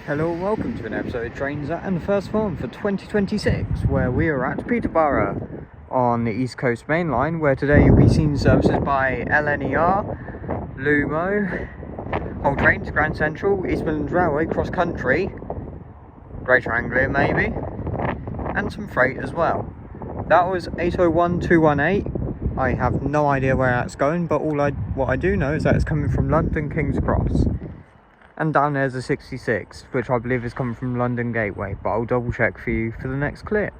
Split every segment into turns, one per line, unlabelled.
Hello and welcome to an episode of Trains At, and the first one for 2026, where we are at Peterborough on the East Coast Main Line, where today you'll be seeing services by LNER, LUMO, Hull Trains, Grand Central, East Midlands Railway, Cross Country, Greater Anglia maybe, and some freight as well. That was 801218. I have no idea where that's going, but what I do know is that it's coming from London King's Cross. And down there's a 66, which I believe is coming from London Gateway, but I'll double check for you for the next clip.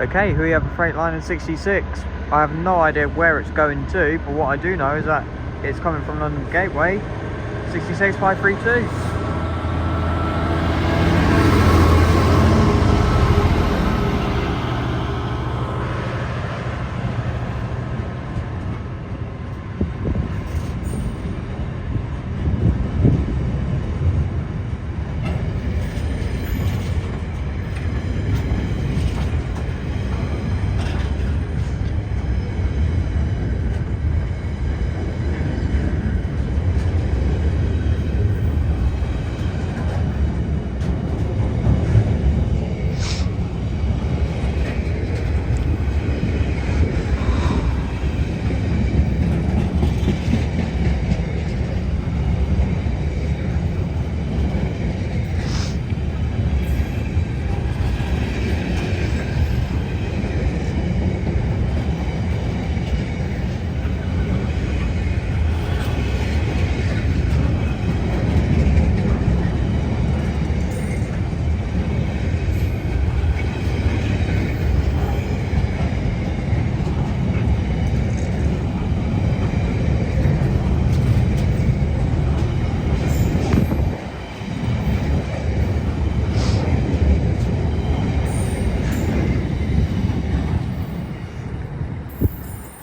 Okay, here we have a Freightliner 66. I have no idea where it's going to, but what I do know is that it's coming from London Gateway, 66532.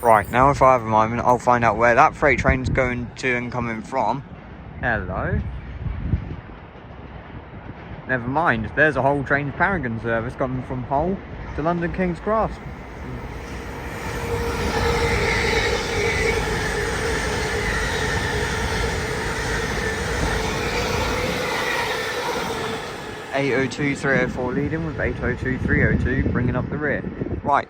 Right, now if I have a moment, I'll find out where that freight train's going to and coming from. Hello. Never mind, there's a Hull Trains Paragon service coming from Hull to London King's Cross. (802.304) leading with 802.302 bringing up the rear. Right,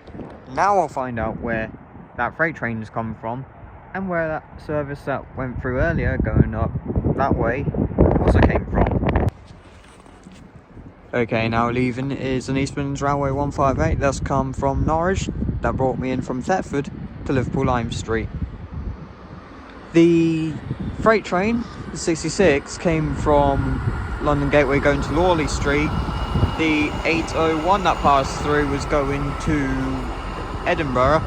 now I'll find out where that freight train has come from and where that service that went through earlier going up that way also came from. Okay, now leaving is an East Midlands Railway 158 that's come from Norwich that brought me in from Thetford to Liverpool Lime Street. The freight train, the 66, came from London Gateway going to Lawley Street. The 801 that passed through was going to Edinburgh.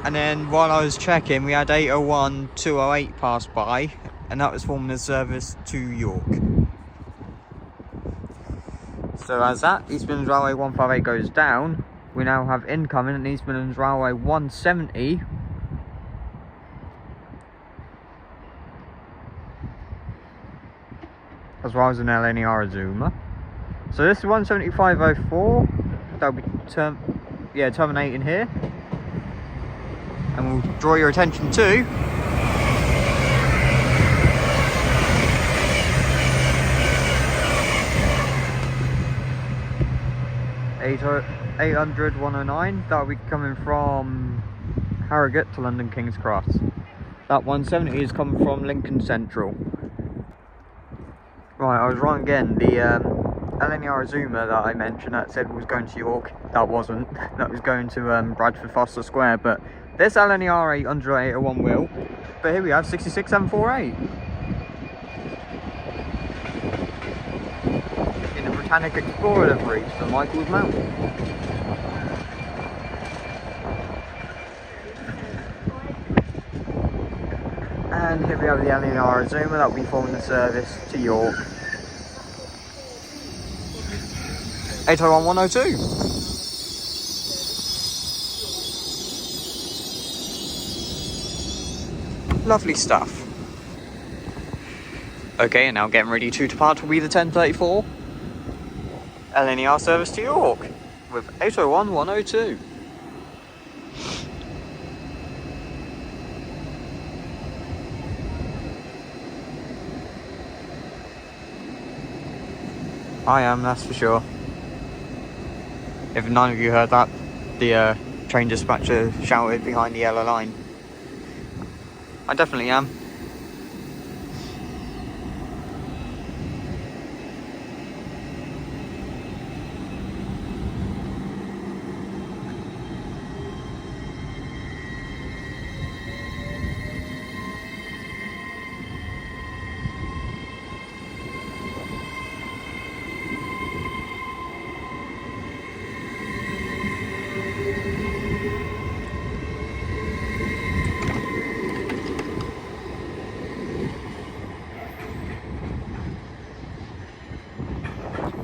And then while I was checking, we had 801 208 pass by, and that was forming a service to York. So as that East Midlands Railway 158 goes down, we now have incoming an East Midlands Railway 170. As well as an LNER Azuma. So this is 17504. That'll be terminating here. And we'll draw your attention to 800-109. That'll be coming from Harrogate to London King's Cross. That 170 is coming from Lincoln Central. Right, I was wrong again. The LNER Azuma that I mentioned that said was going to York, that wasn't. That was going to Bradford Foster Square, but this LNER 800 801 will. But here we have 66748 in the Britannic Explorer livery for Michael's Mount. And here we have the LNER Azuma that will be forming the service to York. 801102. Lovely stuff. Okay, and now getting ready to depart will be the 1034 LNER service to York with 801102. I am, that's for sure. If none of you heard that, the train dispatcher shouted behind the yellow line. I definitely am.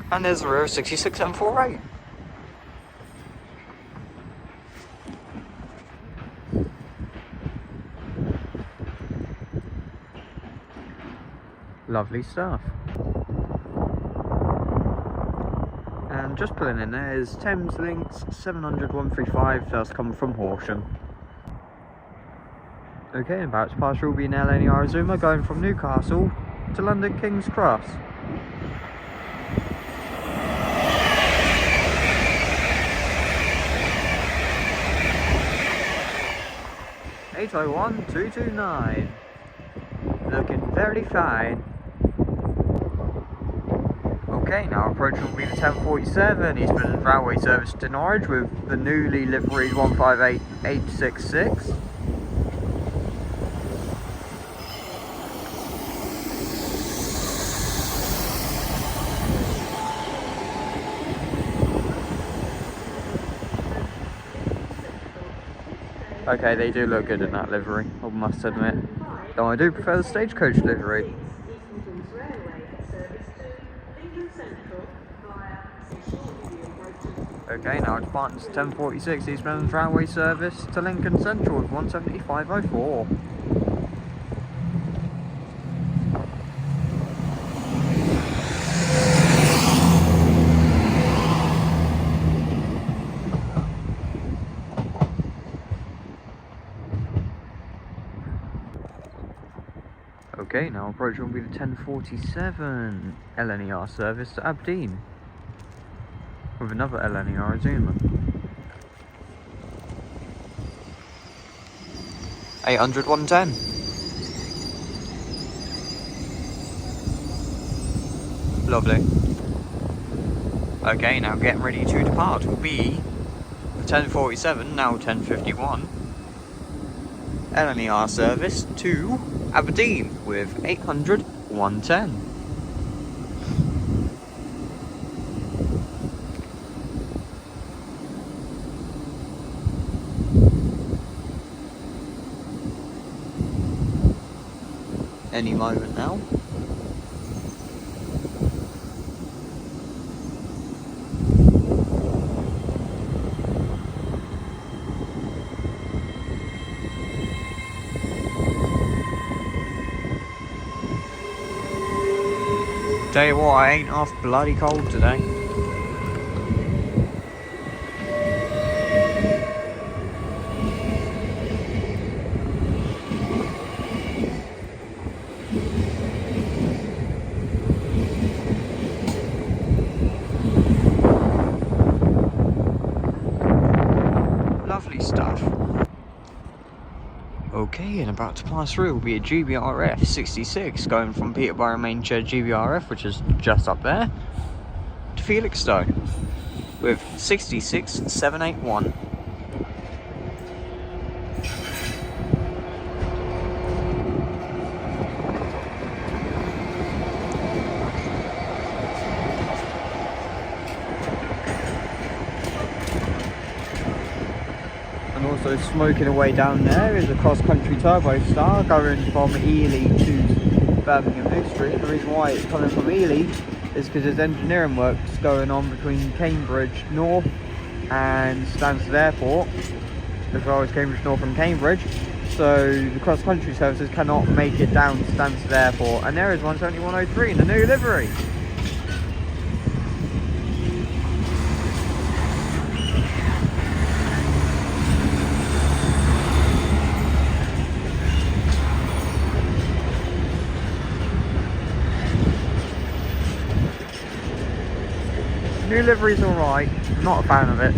And there's the row 66748. Lovely stuff. And just pulling in there is THAMESLINK's 700-135, that's come from Horsham. Okay, about to pass through will be an LNER Azuma going from Newcastle to London King's Cross. (801-229), looking very fine. Okay, now approaching will be the 1047 East Midlands Railway service to Norwich with the newly liveried 158866. Okay, they do look good in that livery, I must admit. Though I do prefer the stagecoach livery. Okay, now departing to 1046 East Midlands Railway service to Lincoln Central with 17504. Okay, now approaching will be the 1047 LNER service to Aberdeen with another LNER Azuma. 800-110. Lovely. Okay, now getting ready to depart will be the 1047, now 1051 LNER service to Aberdeen with 800-110. Any moment now. Tell you what, I ain't half bloody cold today. Lovely stuff. Okay, and about to pass through will be a GBRF 66 going from Peterborough main shed GBRF, which is just up there, to Felixstowe with 66781. And also smoking away down there is a cross-country turbo star going from Ely to Birmingham New Street. The reason why it's coming from Ely is because there's engineering works going on between Cambridge North and Stansted Airport, as well as Cambridge North and Cambridge. So the cross-country services cannot make it down to Stansted Airport. And there is 17103 in the new livery. New livery's alright, not a fan of it.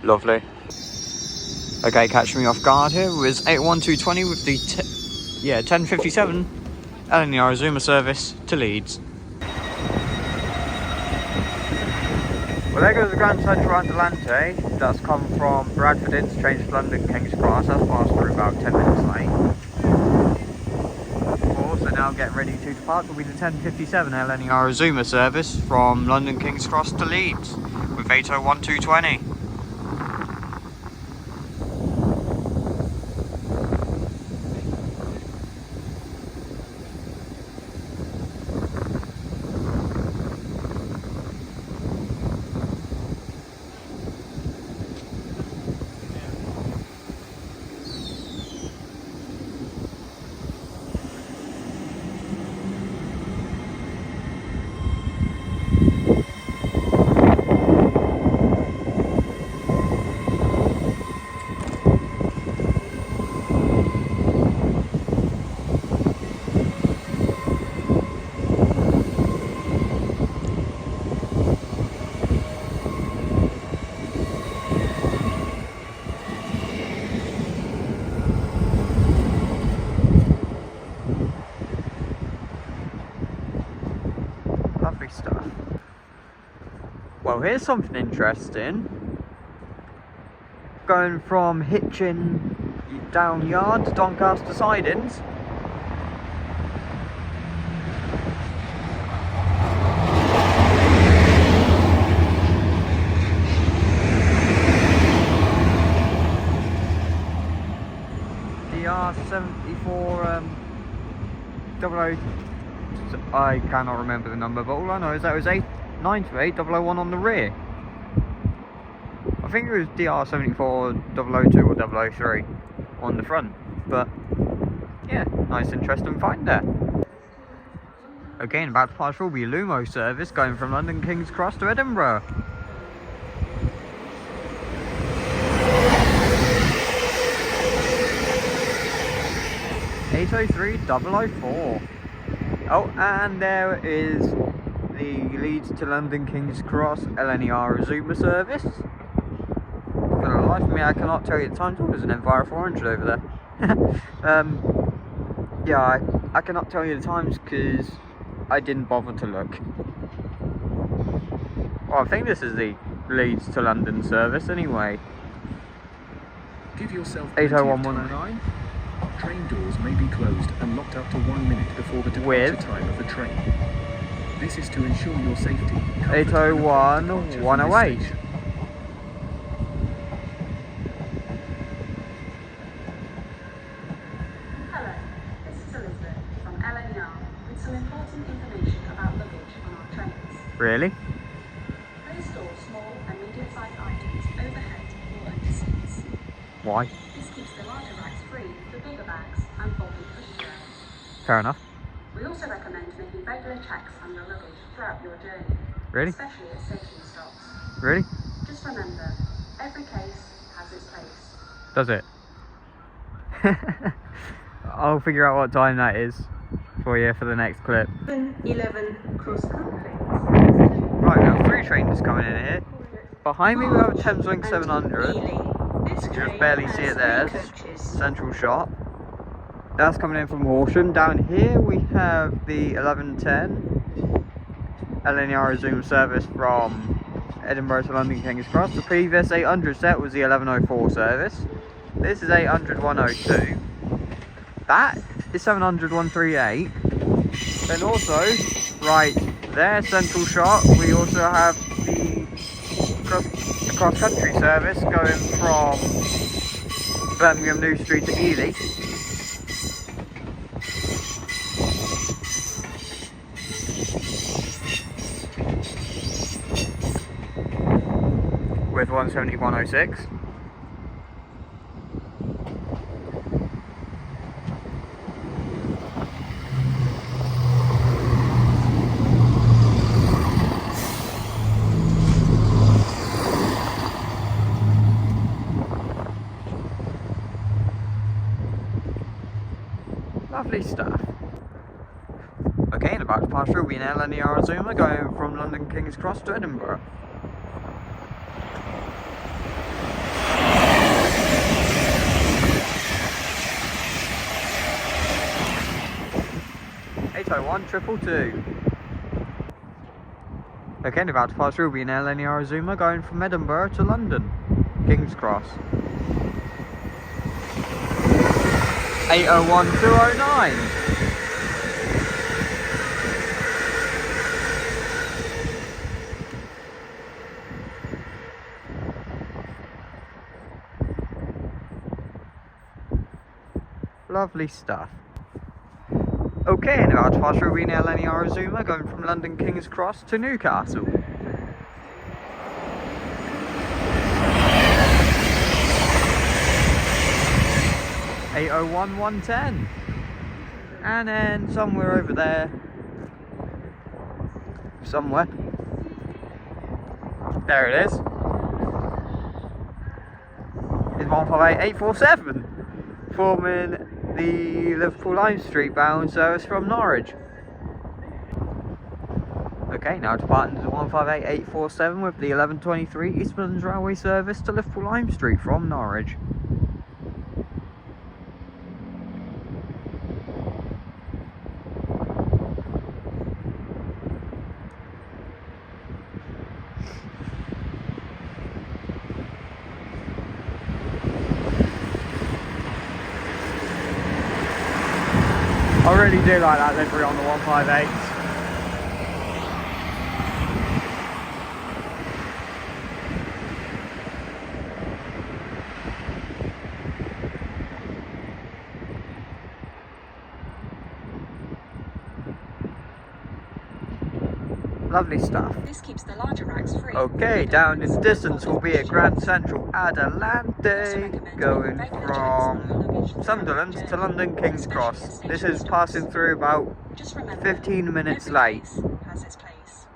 Lovely. Okay, catching me off guard here was 81220 with the 1057 LNER Zoomer service to Leeds. Well, there goes the Grand Central Adelante. That's come from Bradford interchange to London King's Cross. That's passed through about 10 minutes late. Also now getting ready to depart will be the 1057 LNER Zoomer service from London King's Cross to Leeds with 801-220. Stuff. Well, here's something interesting. Going from Hitchin down yard to Doncaster sidings. DR74 00. I cannot remember the number, but all I know is that it was 928-001 on the rear. I think it was DR74 002 or 003 on the front, but yeah, nice interesting find there. Again, about to pass will be a LUMO service going from London King's Cross to Edinburgh. (803-004). Oh, and there is the Leeds to London King's Cross LNER Zoomer service. For the life of me, I cannot tell you the times. Oh, there's an Enviro 400 over there. Yeah, I cannot tell you the times because I didn't bother to look. Well, I think this is the Leeds to London service anyway.
Give yourself 801-109. Train doors may be closed and locked up to 1 minute before the departure time of the train. This is to ensure your safety.
801-108.
Hello, this is Elizabeth from LNER with some important information about luggage on our trains.
Really?
Please store small and medium-sized items overhead or under seats.
Why?
This keeps the larger racks free for bigger bags and folding pushchairs.
Fair enough.
We also recommend making regular checks on your luggage throughout your journey.
Really?
Especially at station stops.
Really?
Just remember, every case has its place.
Does it? I'll figure out what time that is for you for the next clip.
11 cross country.
Right, we have 3 trains coming in here. Behind me we have a THAMESLINK 700. You can just barely see it there. Central shot. That's coming in from Horsham. Down here we have the 1110 LNER Zoom service from Edinburgh to London King's Cross. The previous 800 set was the 1104 service. This is 800-102. That is 700-138. Then also, right there, central shot. We also have the cross-country service going from Birmingham New Street to Ely. With 170-106. Lovely stuff. Okay, and about to pass through, we in LNER Azuma going from London King's Cross to Edinburgh. One 222. Okay, and about to pass through, we in LNER Azuma going from Edinburgh to London King's Cross. 801209. Lovely stuff. Okay, and about to pass through, we in LNER Azuma going from London King's Cross to Newcastle. (801-110), and then somewhere over there, there it is, is 158-847, forming the Liverpool Lime Street bound service from Norwich. Okay, now departing to 158-847 with the 1123 East Midlands Railway service to Liverpool Lime Street from Norwich. I really do like that livery on the 158s. Lovely stuff.
This keeps the larger racks free.
Okay, down in the distance will be a Grand Central Adelante going from Sunderland to London King's Cross. This is passing through about 15 minutes late.
Has its place.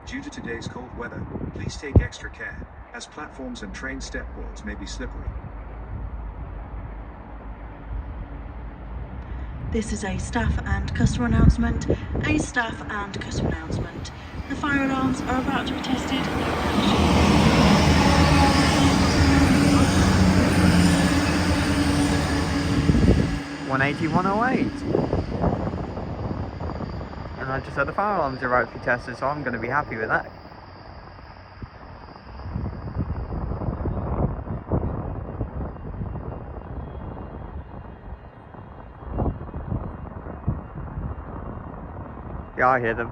Due to today's cold weather, please take extra care, as platforms and train stepboards may be slippery.
This is a staff and customer announcement. A staff and customer announcement. The fire alarms are about to be tested.
180-108. And I just said the fire alarms are about to be tested, so I'm going to be happy with that. Yeah, I hear them.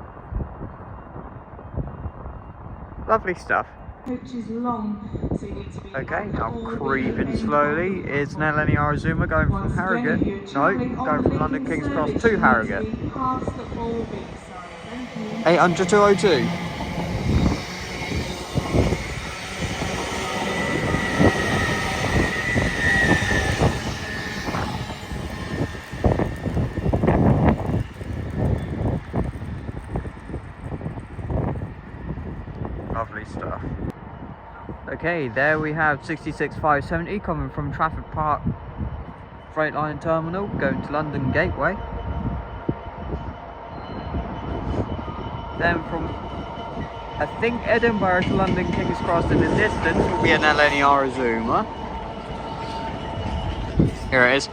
Lovely stuff.
Coach is long, so you need to be
Okay, now creeping slowly is an LNER Azuma going from Harrogate. No, going from London King's Cross to Harrogate. 800-202. Lovely stuff. Okay, there we have 66570 coming from Trafford Park Freightliner Terminal going to London Gateway. Then from, I think, Edinburgh to London King's Cross in the distance will be an LNER Azuma. Here it is.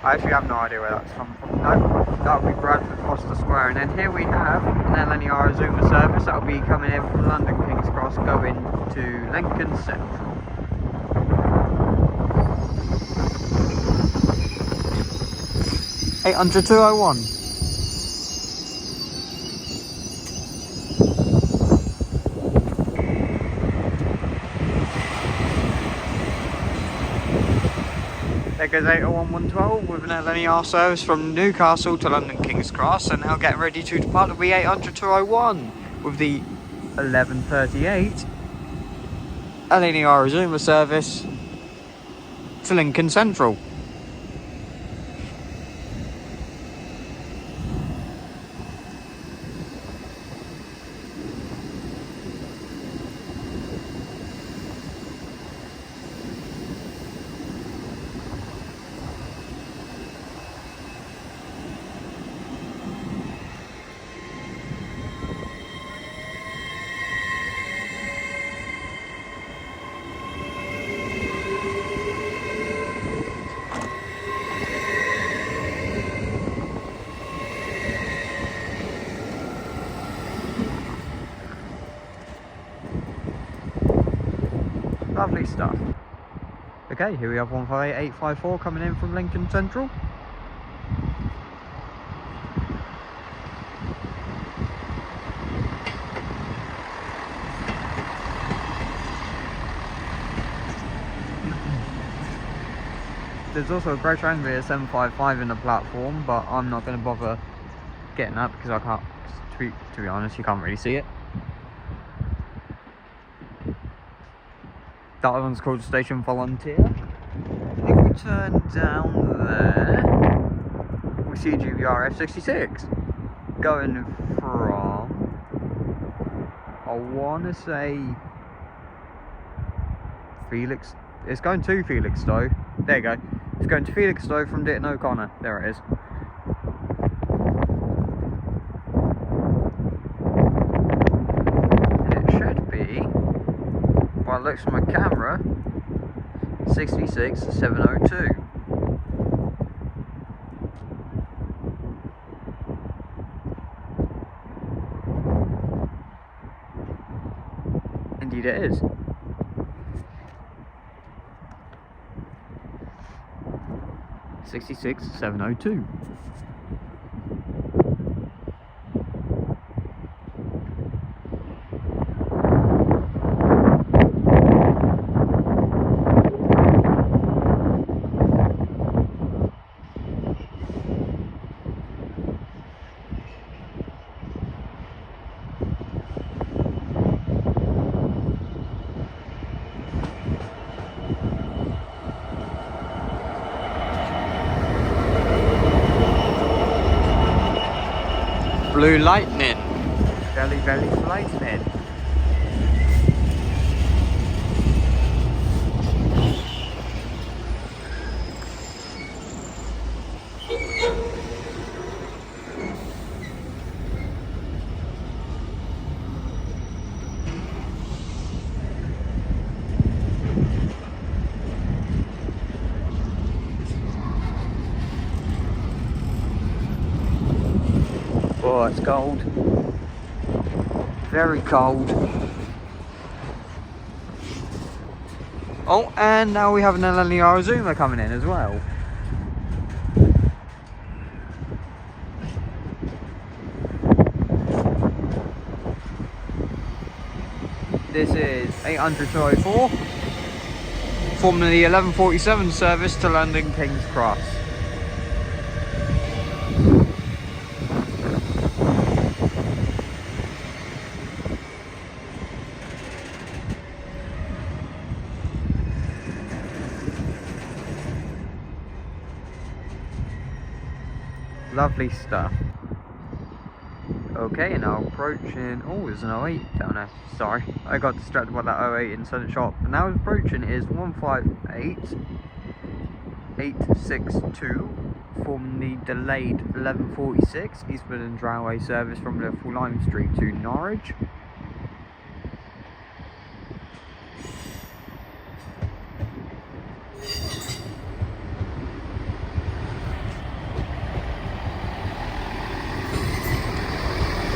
I actually have no idea where that's come from. No, that would be Bradford Foster Square. And then here we have an LNER Azuma service that will be coming in from London King's Cross going to Lincoln Central. (800 201). There goes 801 112 with an LNER service from Newcastle to London King's Cross, and now getting ready to depart will be 800 201 with the 1138 LNER Azuma service to Lincoln Central. Lovely stuff. Okay, here we have 158854 coming in from Lincoln Central. There's also a Great Anglia 755 in the platform, but I'm not going to bother getting that because I can't, to be honest, you can't really see it. That one's called Station Volunteer. If we turn down there, we see GBRF 66 going from, I want to say, Felix. It's going to Felixstowe. There you go. It's going to Felixstowe from Ditton O'Connor. There it is. And it should be, by the looks of my camera, 66702. Indeed it is. (66.702). Blue Lightning. Very, very lightning. Oh, it's cold. Very cold. Oh, and now we have an LNER Azuma coming in as well. This is 800 204 from the 1147 service to London King's Cross. Lovely stuff. Okay, now approaching. Oh, there's an 08 down there. Sorry, I got distracted by that 08 in Sun Shop. But now approaching is 158862 from the delayed 1146 East Midlands Railway service from Liverpool Lime Street to Norwich.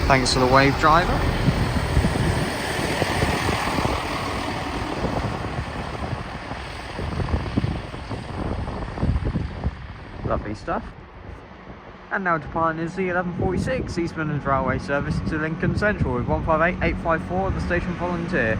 Thanks to the wave driver. Lovely stuff. And now departing is the 1146 East Midlands Railway service to Lincoln Central with 158854 the station volunteer.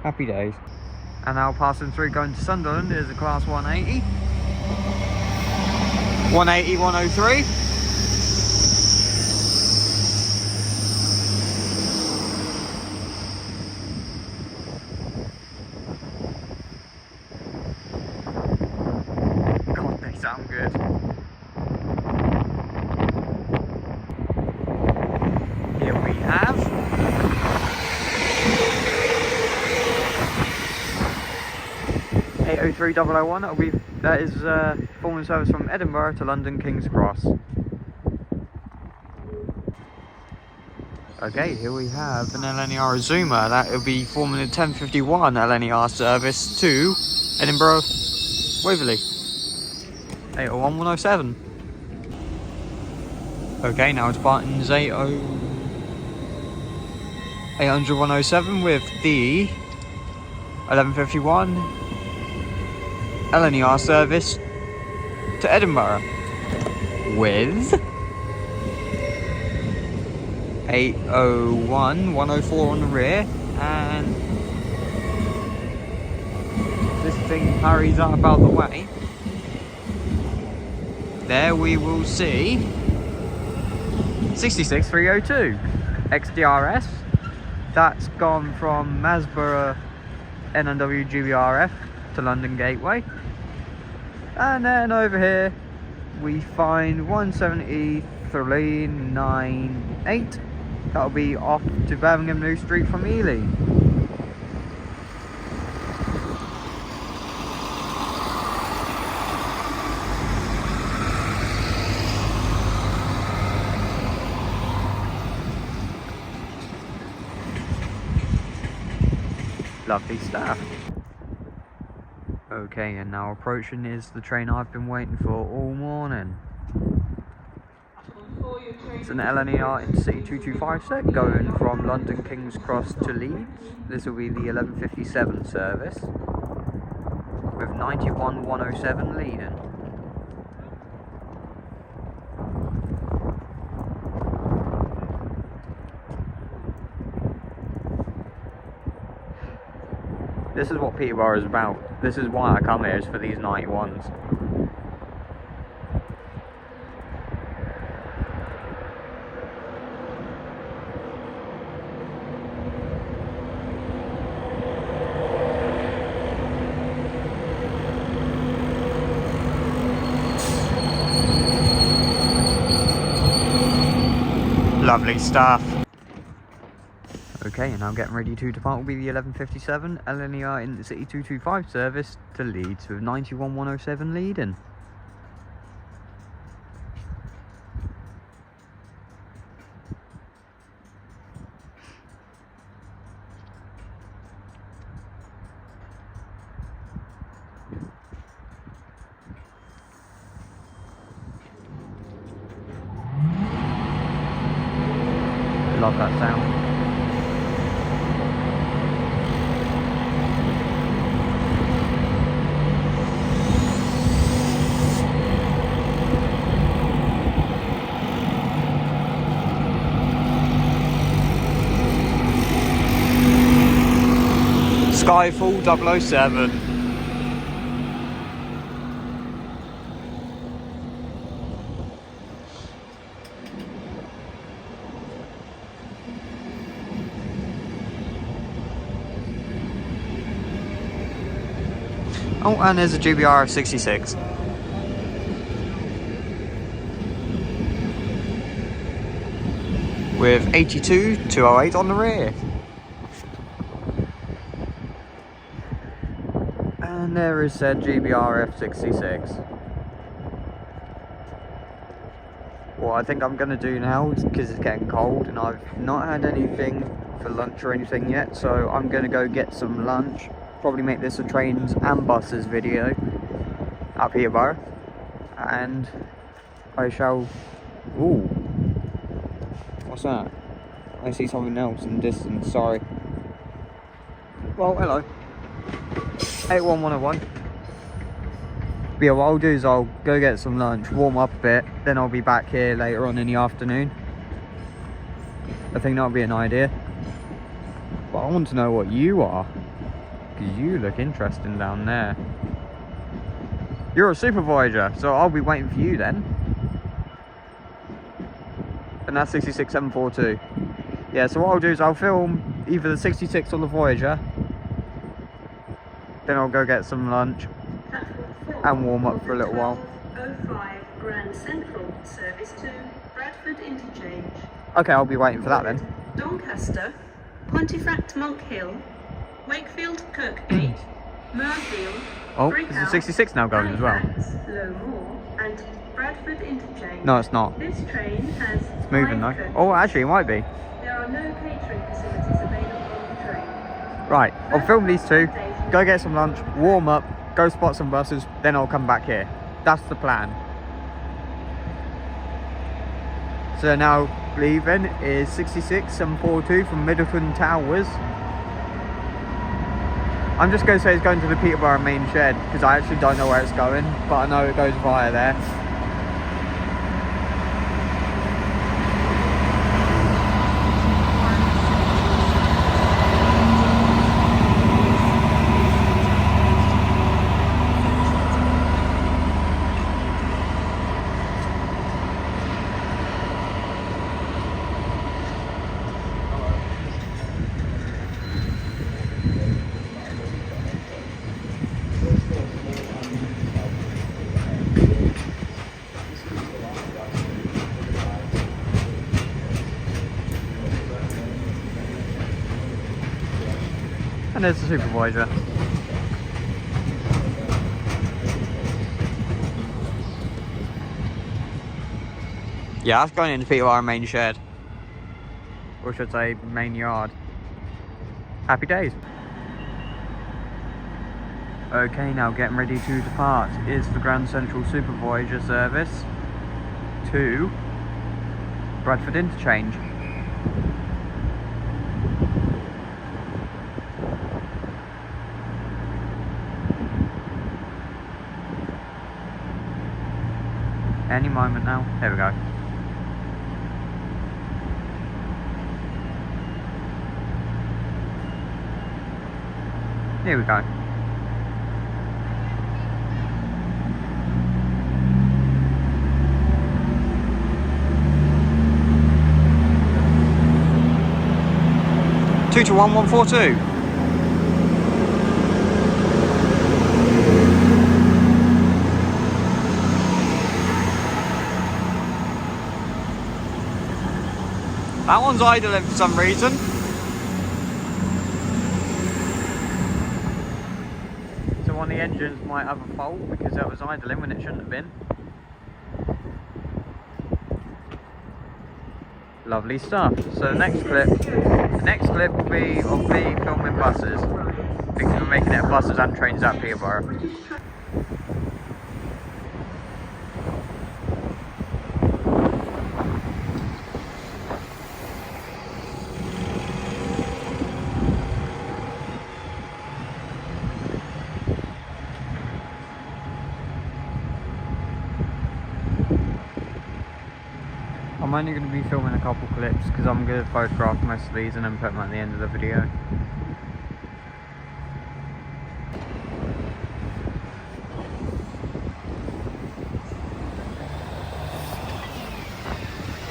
Happy days. And now passing through going to Sunderland is a class 180. 180, 103. God, they sound good. Here we have 803001, that is forming service from Edinburgh to London King's Cross. Okay, here we have an LNER Zoomer, that will be forming a 1051 LNER service to Edinburgh Waverley. 801107. Okay, now departing is 800-107 with the 1151 LNER service to Edinburgh with 801-104 on the rear, and this thing hurries up out the way. There we will see 66302 XDRS. That's gone from Masborough NNW GBRF to London Gateway. And then over here we find 17398. That'll be off to Birmingham New Street from Ely. Lovely stuff. Okay, and now approaching is the train I've been waiting for all morning. It's an LNER Intercity 225 set going from London King's Cross to Leeds. This will be the 1157 service with 91107 leading. This is what Peterborough is about. This is why I come here, is for these 91s. Lovely stuff. Okay, and now getting ready to depart will be the 1157 LNER Intercity 225 service to Leeds with 91107 leading. Love that sound. Skyfall 007. Oh, and there's a GBRF 66. With 82-208 on the rear. And there is said GBRF 66. what I think I'm going to do now, because it's getting cold and I've not had anything for lunch or anything yet, so I'm going to go get some lunch. Probably make this a trains and buses video at Peterborough, and I shall... Ooh, what's that? I see something else in the distance, sorry. Well, hello. 81101. But yeah, what I'll do is I'll go get some lunch, warm up a bit, then I'll be back here later on in the afternoon. I think that'll be an idea. But I want to know what you are, because you look interesting down there. You're a Super Voyager, so I'll be waiting for you then. And that's 66742. Yeah, so what I'll do is I'll film either the 66 or the Voyager, then I'll go get some lunch and warm up for a little while.
05 Grand Central, service to Bradford Interchange.
Okay, I'll be waiting for that then.
Doncaster, Pontefract Monk Hill, Wakefield Kirkgate, Murfield,
Oh, is the 66 now going as well?
LUMO and Bradford Interchange.
No, it's not.
This train has
It's moving though. Oh, actually it might be.
There are no catering facilities available on the train.
Right, I'll film these two, go get some lunch, warm up, go spot some buses, then I'll come back here. That's the plan. So now leaving is 66742 from Middleton Towers. I'm just going to say it's going to the Peterborough main shed, because I actually don't know where it's going, but I know it goes via there. And there's the Super Voyager. Yeah, that's going into Peterborough main shed. Or should I say main yard. Happy days. Okay, now getting ready to depart is the Grand Central Super Voyager service to Bradford Interchange. Any moment now. There we go. Here we go. Two to 1142. That one's idling for some reason. So one of the engines might have a fault because that was idling when it shouldn't have been. Lovely stuff. So the next clip will be of me filming buses, because we're making it buses and trains at Peterborough. I'm only going to be filming a couple clips because I'm going to photograph most of these and then put them at the end of the video.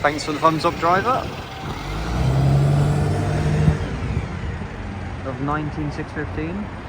Thanks for the thumbs up, driver. Of 19615.